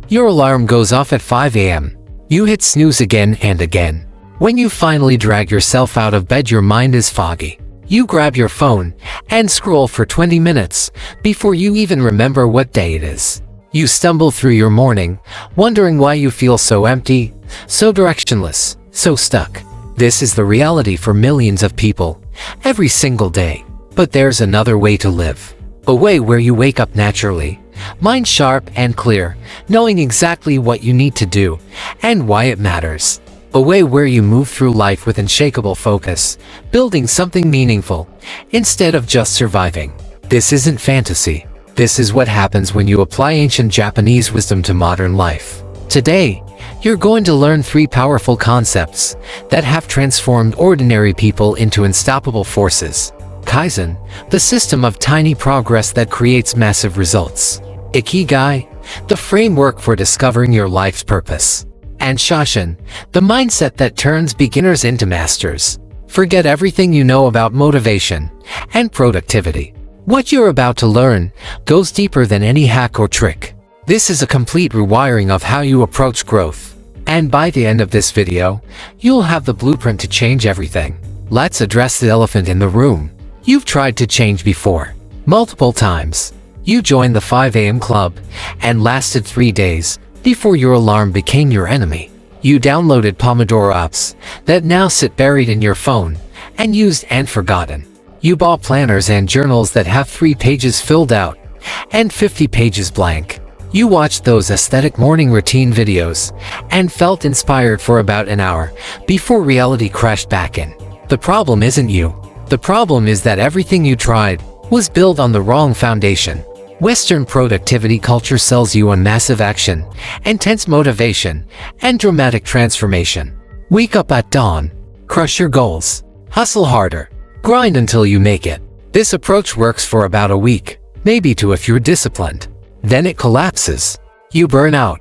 Your alarm goes off at 5 a.m. You hit snooze again and again. When you finally drag yourself out of bed, your mind is foggy. You grab your phone and scroll for 20 minutes before you even remember what day it is. You stumble through your morning, wondering why you feel so empty, so directionless, so stuck. This is the reality for millions of people, every single day. But there's another way to live. A way where you wake up naturally, mind sharp and clear, knowing exactly what you need to do and why it matters. A way where you move through life with unshakable focus, building something meaningful, instead of just surviving. This isn't fantasy. This is what happens when you apply ancient Japanese wisdom to modern life. Today, you're going to learn 3 powerful concepts that have transformed ordinary people into unstoppable forces. Kaizen, the system of tiny progress that creates massive results. Ikigai, the framework for discovering your life's purpose. And Shoshin, the mindset that turns beginners into masters. Forget everything you know about motivation and productivity. What you're about to learn goes deeper than any hack or trick. This is a complete rewiring of how you approach growth. And by the end of this video, you'll have the blueprint to change everything. Let's address the elephant in the room. You've tried to change before. Multiple times. You joined the 5 a.m. club and lasted 3 days before your alarm became your enemy. You downloaded Pomodoro apps that now sit buried in your phone and used and forgotten. You bought planners and journals that have 3 pages filled out and 50 pages blank. You watched those aesthetic morning routine videos and felt inspired for about an hour before reality crashed back in. The problem isn't you. The problem is that everything you tried was built on the wrong foundation. Western productivity culture sells you on massive action, intense motivation, and dramatic transformation. Wake up at dawn, crush your goals, hustle harder, grind until you make it. This approach works for about a week, maybe 2 if you're disciplined. Then it collapses. You burn out,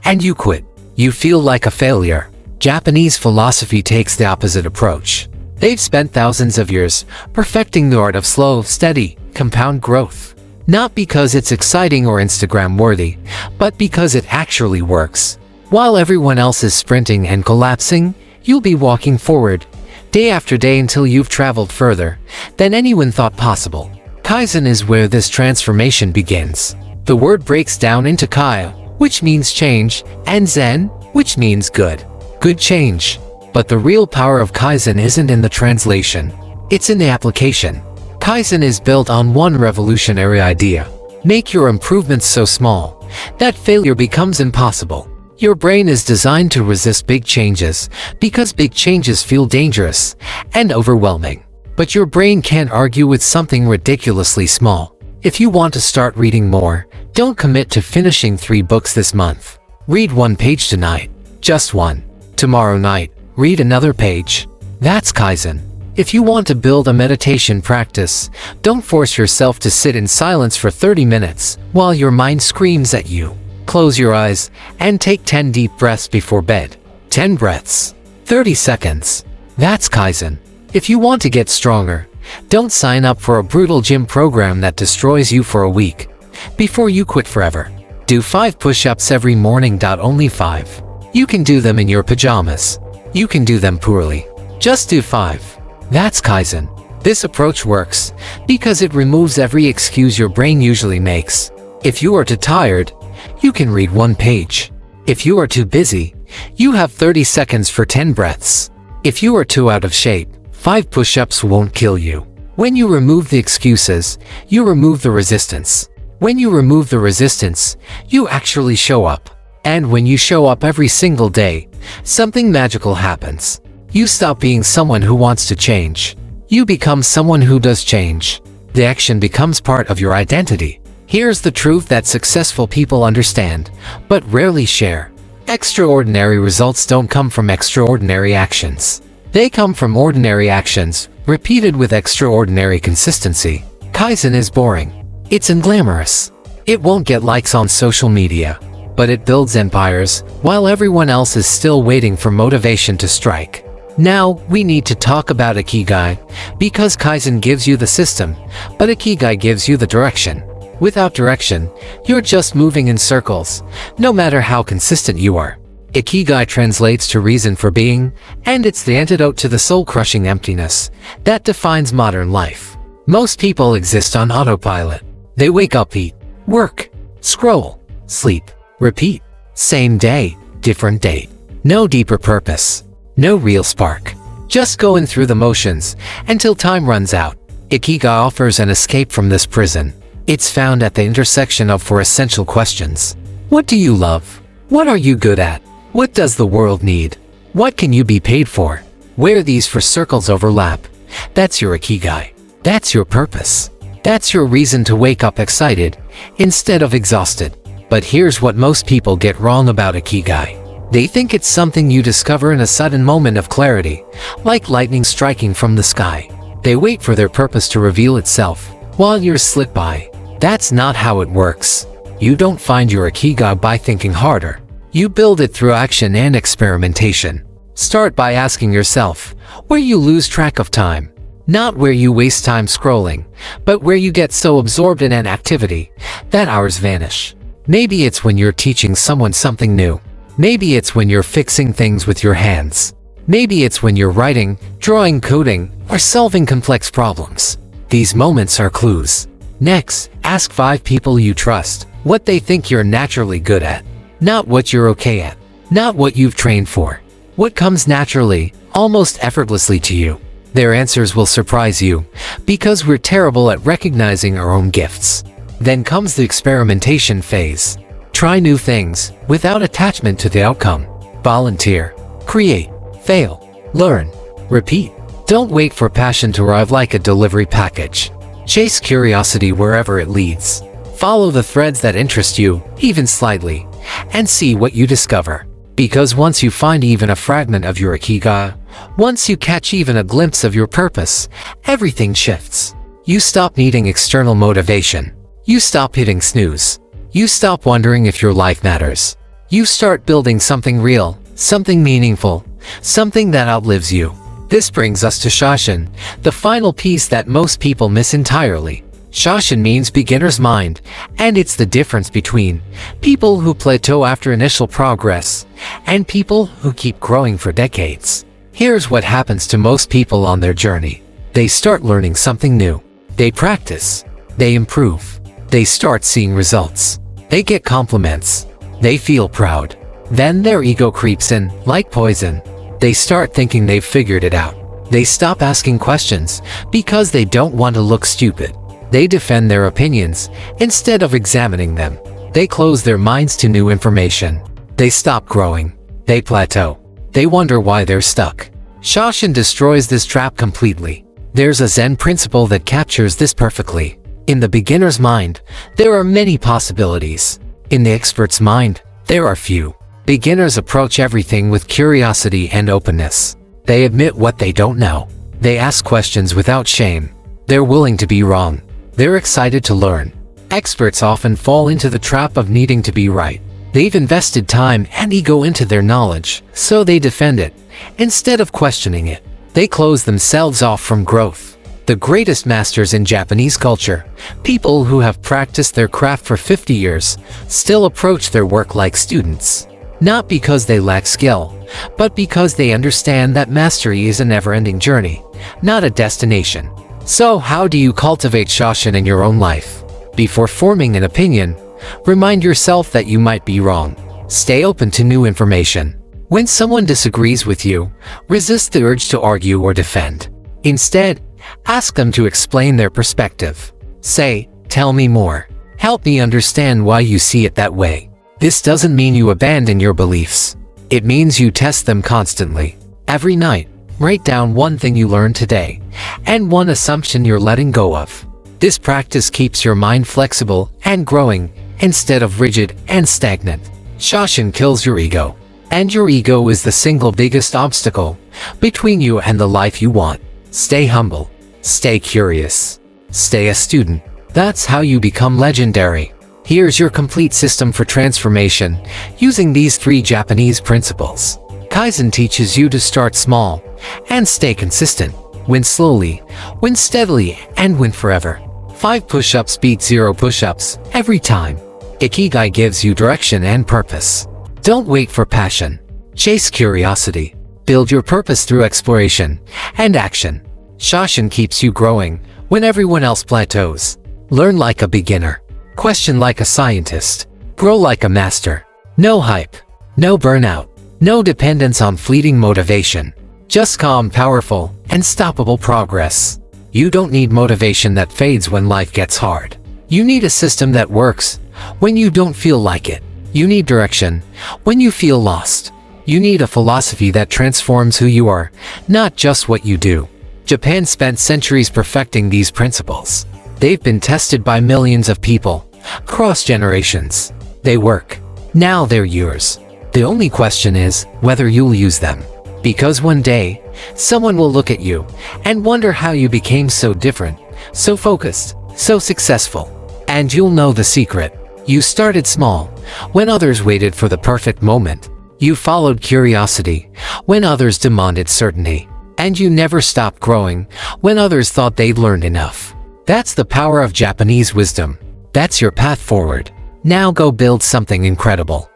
and you quit. You feel like a failure. Japanese philosophy takes the opposite approach. They've spent thousands of years perfecting the art of slow, steady, compound growth. Not because it's exciting or Instagram-worthy, but because it actually works. While everyone else is sprinting and collapsing, you'll be walking forward, day after day until you've traveled further than anyone thought possible. Kaizen is where this transformation begins. The word breaks down into Kai, which means change, and Zen, which means good. Good change. But the real power of Kaizen isn't in the translation. It's in the application. Kaizen is built on one revolutionary idea. Make your improvements so small that failure becomes impossible. Your brain is designed to resist big changes because big changes feel dangerous and overwhelming. But your brain can't argue with something ridiculously small. If you want to start reading more, don't commit to finishing 3 books this month. Read 1 page tonight. Just 1. Tomorrow night, read another page. That's Kaizen. If you want to build a meditation practice, don't force yourself to sit in silence for 30 minutes while your mind screams at you. Close your eyes and take 10 deep breaths before bed. 10 breaths. 30 seconds. That's Kaizen. If you want to get stronger, don't sign up for a brutal gym program that destroys you for a week before you quit forever. Do 5 push-ups every morning. Only 5. You can do them in your pajamas. You can do them poorly. Just do 5. That's Kaizen. This approach works because it removes every excuse your brain usually makes. If you are too tired, you can read 1 page. If you are too busy, you have 30 seconds for 10 breaths. If you are too out of shape, 5 push-ups won't kill you. When you remove the excuses, you remove the resistance. When you remove the resistance, you actually show up. And when you show up every single day, something magical happens. You stop being someone who wants to change. You become someone who does change. The action becomes part of your identity. Here's the truth that successful people understand, but rarely share. Extraordinary results don't come from extraordinary actions. They come from ordinary actions, repeated with extraordinary consistency. Kaizen is boring. It's unglamorous. It won't get likes on social media. But it builds empires, while everyone else is still waiting for motivation to strike. Now, we need to talk about Ikigai, because Kaizen gives you the system, but Ikigai gives you the direction. Without direction, you're just moving in circles, no matter how consistent you are. Ikigai translates to reason for being, and it's the antidote to the soul-crushing emptiness that defines modern life. Most people exist on autopilot. They wake up, eat, work, scroll, sleep, repeat. Same day, different date. No deeper purpose. No real spark. Just going through the motions until time runs out. Ikigai offers an escape from this prison. It's found at the intersection of four essential questions. What do you love? What are you good at? What does the world need? What can you be paid for? Where these four circles overlap, that's your Ikigai. That's your purpose. That's your reason to wake up excited instead of exhausted. But here's what most people get wrong about Ikigai. They think it's something you discover in a sudden moment of clarity, like lightning striking from the sky. They wait for their purpose to reveal itself, while years slip by. That's not how it works. You don't find your Ikigai by thinking harder. You build it through action and experimentation. Start by asking yourself where you lose track of time. Not where you waste time scrolling, but where you get so absorbed in an activity that hours vanish. Maybe it's when you're teaching someone something new. Maybe it's when you're fixing things with your hands. Maybe it's when you're writing, drawing, coding, or solving complex problems. These moments are clues. Next, ask 5 people you trust what they think you're naturally good at. Not what you're okay at. Not what you've trained for. What comes naturally, almost effortlessly to you. Their answers will surprise you, because we're terrible at recognizing our own gifts. Then comes the experimentation phase. Try new things, without attachment to the outcome. Volunteer. Create. Fail. Learn. Repeat. Don't wait for passion to arrive like a delivery package. Chase curiosity wherever it leads. Follow the threads that interest you, even slightly, and see what you discover. Because once you find even a fragment of your Ikigai, once you catch even a glimpse of your purpose, everything shifts. You stop needing external motivation. You stop hitting snooze. You stop wondering if your life matters. You start building something real, something meaningful, something that outlives you. This brings us to Shoshin, the final piece that most people miss entirely. Shoshin means beginner's mind, and it's the difference between people who plateau after initial progress and people who keep growing for decades. Here's what happens to most people on their journey. They start learning something new. They practice. They improve. They start seeing results. They get compliments. They feel proud. Then their ego creeps in, like poison. They start thinking they've figured it out. They stop asking questions because they don't want to look stupid. They defend their opinions instead of examining them. They close their minds to new information. They stop growing. They plateau. They wonder why they're stuck. Shoshin destroys this trap completely. There's a Zen principle that captures this perfectly. In the beginner's mind, there are many possibilities. In the expert's mind, there are few. Beginners approach everything with curiosity and openness. They admit what they don't know. They ask questions without shame. They're willing to be wrong. They're excited to learn. Experts often fall into the trap of needing to be right. They've invested time and ego into their knowledge, so they defend it, instead of questioning it. They close themselves off from growth. The greatest masters in Japanese culture, people who have practiced their craft for 50 years, still approach their work like students. Not because they lack skill, but because they understand that mastery is a never-ending journey, not a destination. So how do you cultivate Shoshin in your own life? Before forming an opinion, remind yourself that you might be wrong. Stay open to new information. When someone disagrees with you, resist the urge to argue or defend. Instead, ask them to explain their perspective. Say, "Tell me more. Help me understand why you see it that way." This doesn't mean you abandon your beliefs. It means you test them constantly. Every night, write down one thing you learned today, and one assumption you're letting go of. This practice keeps your mind flexible and growing, instead of rigid and stagnant. Shoshin kills your ego. And your ego is the single biggest obstacle between you and the life you want. Stay humble. Stay curious. Stay a student. That's how you become legendary. Here's your complete system for transformation, using these 3 Japanese principles. Kaizen teaches you to start small and stay consistent. Win slowly, win steadily, and win forever. 5 push-ups beat 0 push-ups every time. Ikigai gives you direction and purpose. Don't wait for passion. Chase curiosity. Build your purpose through exploration and action. Shoshin keeps you growing when everyone else plateaus. Learn like a beginner. Question like a scientist. Grow like a master. No hype. No burnout. No dependence on fleeting motivation. Just calm, powerful, and stoppable progress. You don't need motivation that fades when life gets hard. You need a system that works when you don't feel like it. You need direction when you feel lost. You need a philosophy that transforms who you are, not just what you do. Japan spent centuries perfecting these principles. They've been tested by millions of people, across generations. They work. Now they're yours. The only question is whether you'll use them. Because one day, someone will look at you and wonder how you became so different, so focused, so successful. And you'll know the secret. You started small, when others waited for the perfect moment. You followed curiosity, when others demanded certainty. And you never stopped growing, when others thought they'd learned enough. That's the power of Japanese wisdom. That's your path forward. Now go build something incredible.